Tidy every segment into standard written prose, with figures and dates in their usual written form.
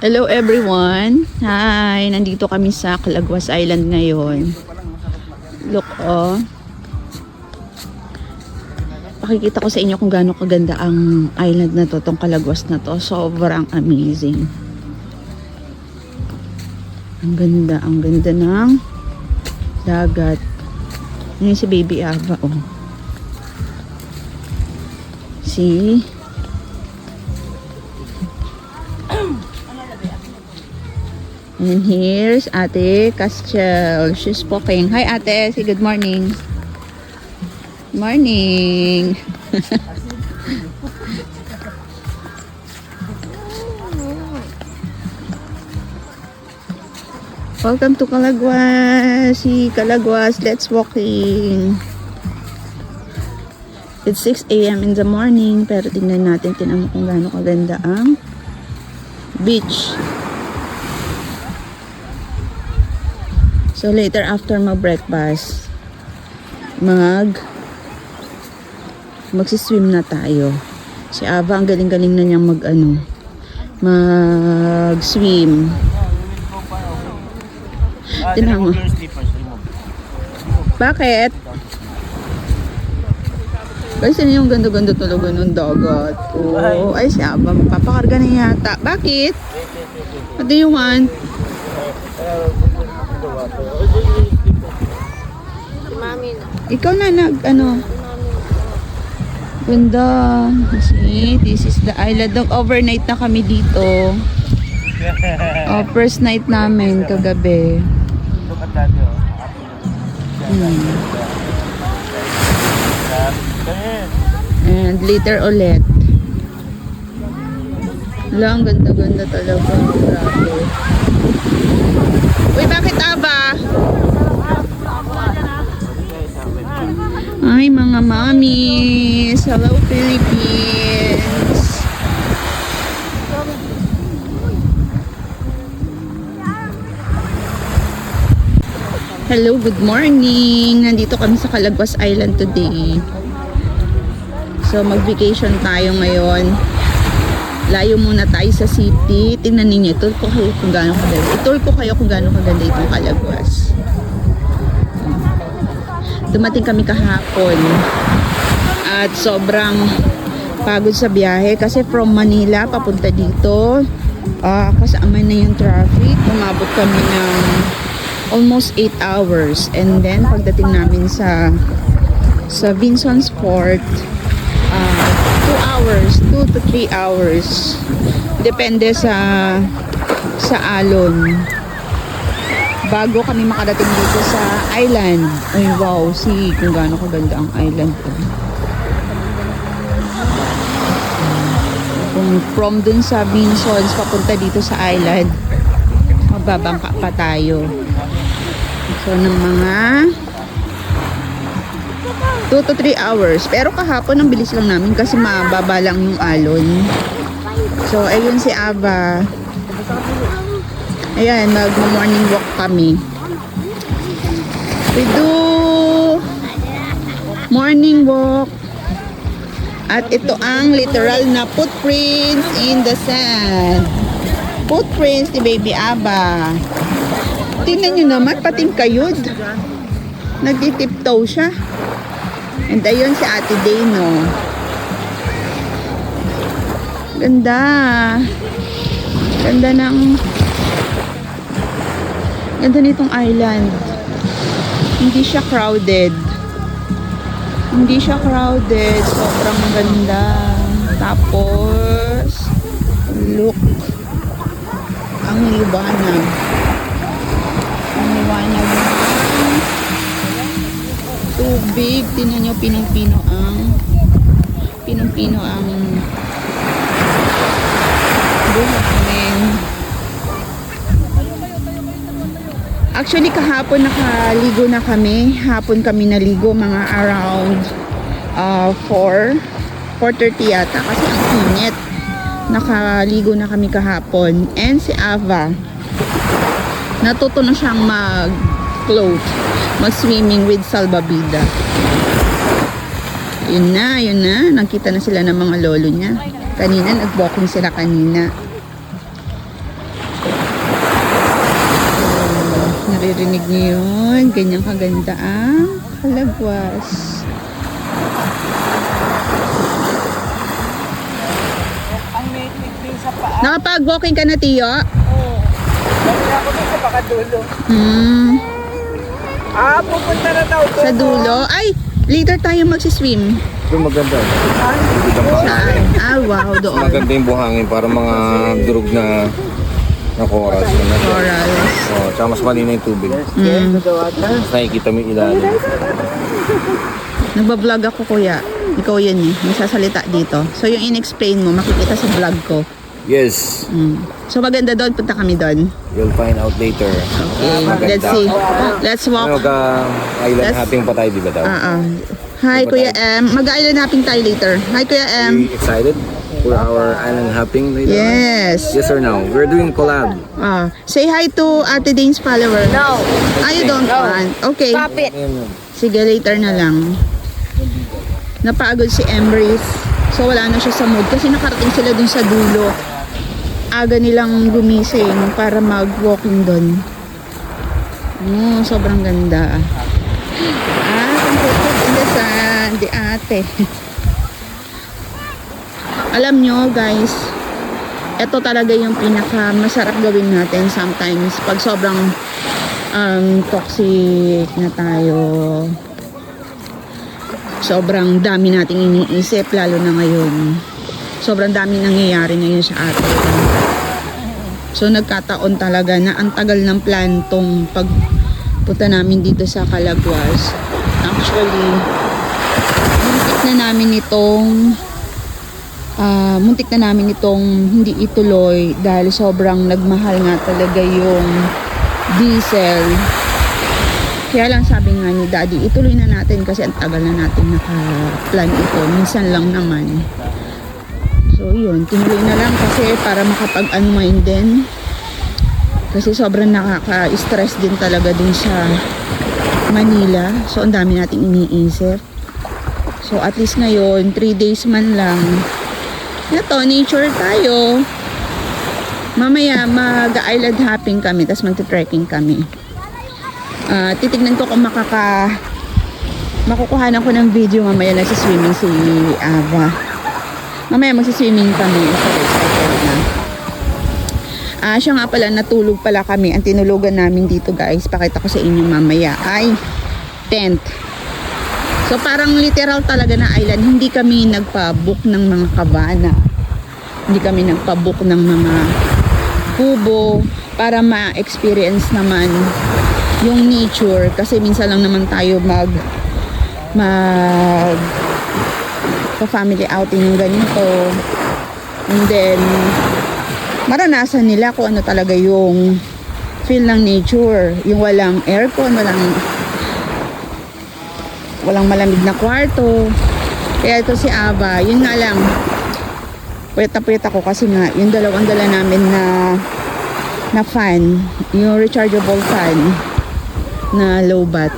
Hello everyone. Hi, nandito kami sa Calaguas Island ngayon. Look, oh. Pakikita ko sa inyo kung gaano kaganda ang island na to, tong Calaguas na to. Sobrang amazing. Ang ganda ng dagat. Ngayon si Baby Ava, oh. See? And here's Ate Castiel. She's poking. Hi Ate, say good morning. Morning. Welcome to Calaguas. See Calaguas, let's walking. It's 6 a.m. in the morning, pero tingnan natin kung gaano kaganda ang beach. So later after mag-breakfast, magsiswim na tayo. Si Ava ang galing-galing na niyang mag-swim. Tinan mo. Bakit? Kasi yung ganda-ganda talaga ng dagat. Oh, ay si Ava magpapakarga na yata. Bakit? What do you want? Ikaw na ganda. See, this is the island. Overnight na kami dito. Oh, first night namin kagabi. And later ulit. Lang, ganda-ganda talaga. Grabe. Uy, bakit Aba? Ay, mga mommies. Hello, Philippines. Hello, good morning. Nandito kami sa Calaguas Island today. So, mag-vacation tayo ngayon. Layo muna tayo sa city. Tingnan ninyo, i-tour ko kayo kung gaano kaganda itong Calaguas. Dumating kami kahapon at sobrang pagod sa biyahe kasi from Manila papunta dito, kasama na yung traffic. Umabot kami ng almost 8 hours, and then pagdating namin sa Vinson's Port, 2 to 3 hours depende sa alon bago kami makadating dito sa island. Ay wow, see kung gaano kaganda ang island ko. Kung from dun sa Vinsons papunta dito sa island, magbabangka pa tayo. So ng mga 2 to 3 hours. Pero kahapon ang bilis lang namin kasi mababa lang yung alon. So ayun si Ava. Ayan, mag-morning walk kami. We do morning walk. At ito ang literal na footprints in the sand. Footprints ni Baby Ava. Tingnan nyo naman, pating kayod. Nagtitiptoe siya. And ayun si Ate Dano. Ganda. Ganda nitong island. Hindi siya crowded. Sobrang ganda. Tapos, look. Ang liwanag. Ng tubig. Tingnan nyo, pinong-pino ang buhangin. Actually, kahapon nakaligo na kami. Hapon kami naligo, mga around 4:30 yata. Kasi ang init. Nakaligo na kami kahapon. And si Ava, natuto na siyang mag-swimming with salbabida. Yun na. Nakita na sila ng mga lolo niya. Kanina, nag-walking sila kanina. naririnig niyo yun. Ganyan kaganda ang Calagwas. Ang may sa paa. Nakapag-walking ka na, Tiyo? Oo. Dahil ako dun sa pakadulo. Pupunta na daw doon. Sa dulo? Ay, later tayo magsiswim. Doon maganda. Saan? Wow, doon. Maganda yung buhangin para mga durog na coral. Corals. Oh, tsaka mas malinaw yung tubig. Mas nakikita mo yung ilalim. Nagbablog ako, kuya. Ikaw yun eh. Magsasalita dito. So, yung in-explain mo, makikita sa vlog ko. Yes, So, maganda doon. Punta kami doon. you'll find out later. Okay, Maganda. let's see. Let's Ano walk. island Let's- hopping pa tayo, di ba daw? Hi, Kuya M. Mag-island hopping tayo later. Hi, Kuya Are M. you excited for our island hopping later? Yes. Yes or no? We're doing collab. Say hi to Ate Dane's follower. No. You don't want. Okay. Stop it. Sige, later na lang. Napagod si Emrys. So, wala na siya sa mood. Kasi nakarating sila dun sa dulo. Aga nilang gumising para mag-walking dun. Sobrang ganda. Comforted in the sun. Di ate. Alam nyo, guys, ito talaga yung pinaka masarap gawin natin sometimes pag sobrang toxic na tayo. Sobrang dami nating iniisip, lalo na ngayon. Sobrang dami nangyayari ngayon sa atin. So nagkataon talaga na ang tagal ng plan tong pagpunta namin dito sa Calagwas. Actually, muntik na namin itong hindi ituloy dahil sobrang nagmahal nga talaga yung diesel. Kaya lang sabi nga ni Daddy, ituloy na natin kasi ang tagal na natin naka-plan ito. Minsan lang naman. So yun, tinuloy na lang kasi para makapag-unwind din. Kasi sobrang nakaka-stress din talaga din sa Manila. So ang dami nating iniisip. So at least ngayon, 3 days man lang. Ito, nature tayo. Mamaya mag-island hopping kami, tapos magte-trekking kami. Titignan ko kung makukuhanan ko ng video mamaya na sa swimming si Ava. Mamaya magsiswimming kami. Siya nga pala, natulog pala kami. Ang tinulugan namin dito, guys, pakita ko sa inyo mamaya, ay tent. So parang literal talaga na island. Hindi kami nagpa-book ng mga cabana. Hindi kami nagpa-book ng mga kubo para ma-experience naman yung nature. Kasi minsan lang naman tayo family outing yung ganito. And then maranasan nila kung ano talaga yung feel ng nature. Yung walang aircon, walang malamig na kwarto. Kaya ito si Ava, yun nga lang, puyat ako kasi nga yung dalawang dala namin na fan, yung rechargeable fan na low bat.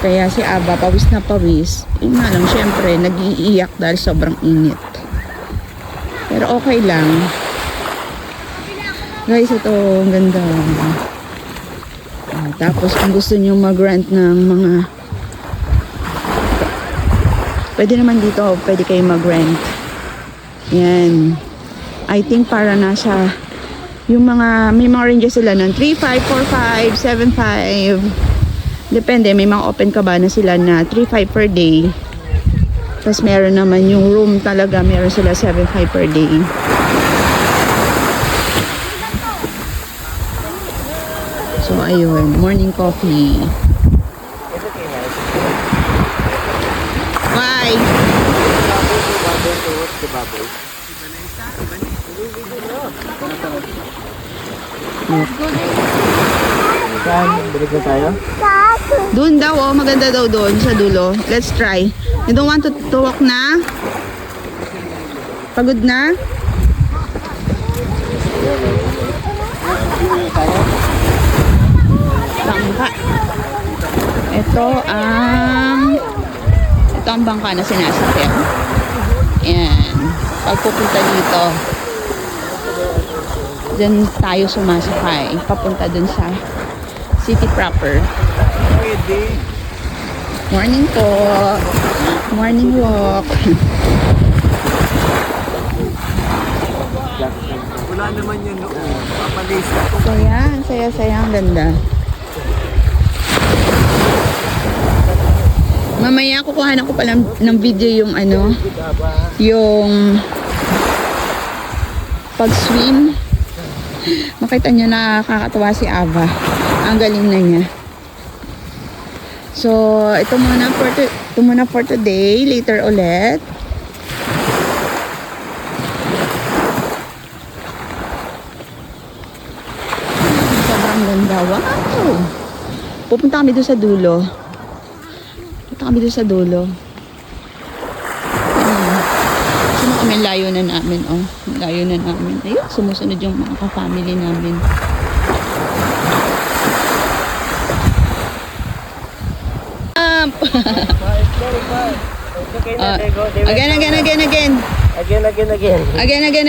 Kaya si Ava pawis na pawis. Yun nga lang, syempre nag-iiyak dahil sobrang init. Pero okay lang. Guys, ito ang ganda. Tapos kung gusto nyo mag-rent ng mga, pwede naman dito, pwede kayo mag-rent. Yan. I think para nasa yung may mga ranges sila ng 3.5, 4.5, 7.5. Depende, may mga open cabana sila na 3.5 per day. Tapos meron naman yung room talaga, meron sila 7.5 per day. So ayun, morning coffee. Why? Balik na tayo? Doon daw, maganda daw doon sa dulo. Let's try. You don't want to walk na? Pagod na? Bangka. Ito ang bangka na sinasakyan. Ayan. Pagpupunta dito, dyan tayo sumasakay. Papunta dun sa City proper. Pwede. Morning po. Morning walk. Wala naman yan noon. Papalisa. Saya, saya, ang ganda. Mamaya kukuhanan ko pa ng video yung ano, yung pag-swim. Makita nyo, nakakatawa si Ava. Ang galing na niya. So, ito muna for today. Later ulit. Sobrang ganda. Wow! Pupunta kami doon sa dulo. Sino kami, layo na namin, oh. Layo na namin. Ayun, sumusunod yung mga ka-family namin.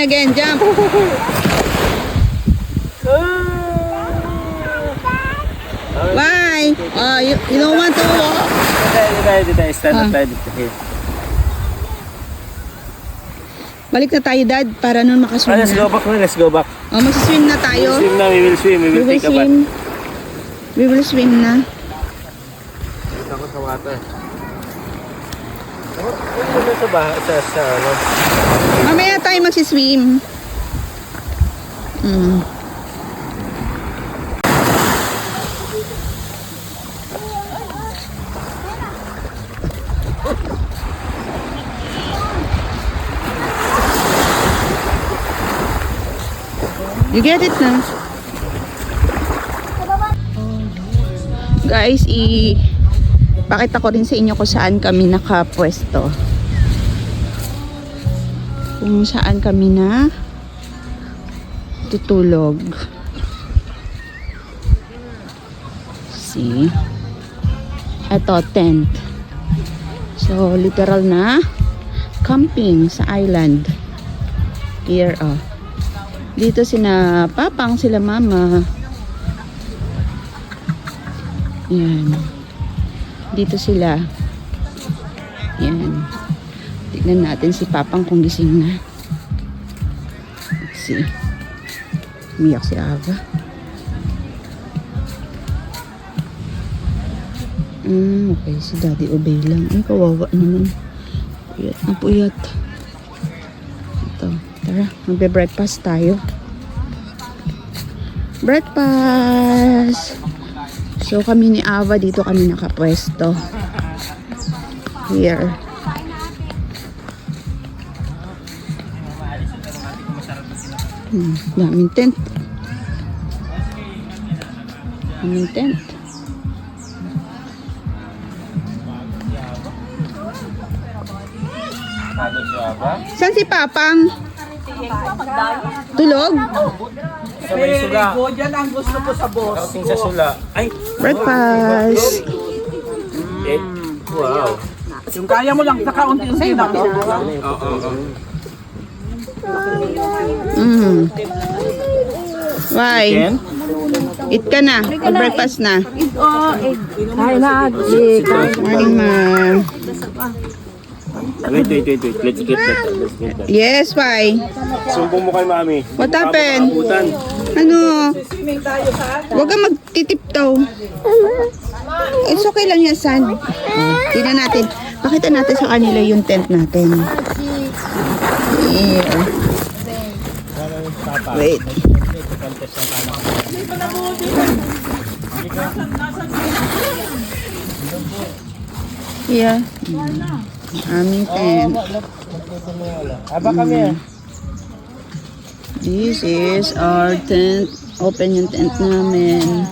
Again. Jump. Why? Oh, you don't want to walk? Stand up tayo dito. Balik na tayo, Dad, para nun makaswim Let's go na. back na, let's go back. Oh, magsiswim na tayo. Swim na, we will swim, we will take a bath. We will swim na. Ako sa water. Ano sa baha? Sa ano? Mamaya tayo magsiswim. You get it na? Guys, pakita ko rin sa inyo kung saan kami nakapwesto. Kung saan kami na tutulog. See? Ito, tent. So, literal na camping sa island. Here, oh. Dito sina papang, sila mama. Yan. Dito sila. Yan. Tignan natin si papang kung gising na. Let's see. Umiyak si Ava. Okay, si Daddy obey lang. Ay, kawawa naman. Puyat na puyat. Ito. Tara, magbe-breakfast tayo. Breakfast! So, kami ni Ava, dito kami nakapwesto. Here. Daming tent. Daming tent. Saan si Papang? Tulog? Sa may sula. Yan ang gusto ko sa boss. Outing sa sula. Ay! Breakfast. Wow. Yung kaya mo lang, nakaunti-unti na. Why? Eat ka na. Breakfast na. Morning, ma. Wait. Let's get that. Yes, why? Sumbong mo kay mami. What happened? Ano? Huwag kang magtitiptaw. It's okay lang yan, son. Tingnan natin. Pakita natin sa kanila yung tent natin. Here. Wait. Yeah. Aming tent. Aba kami. This is our tent. Open yung tent namin.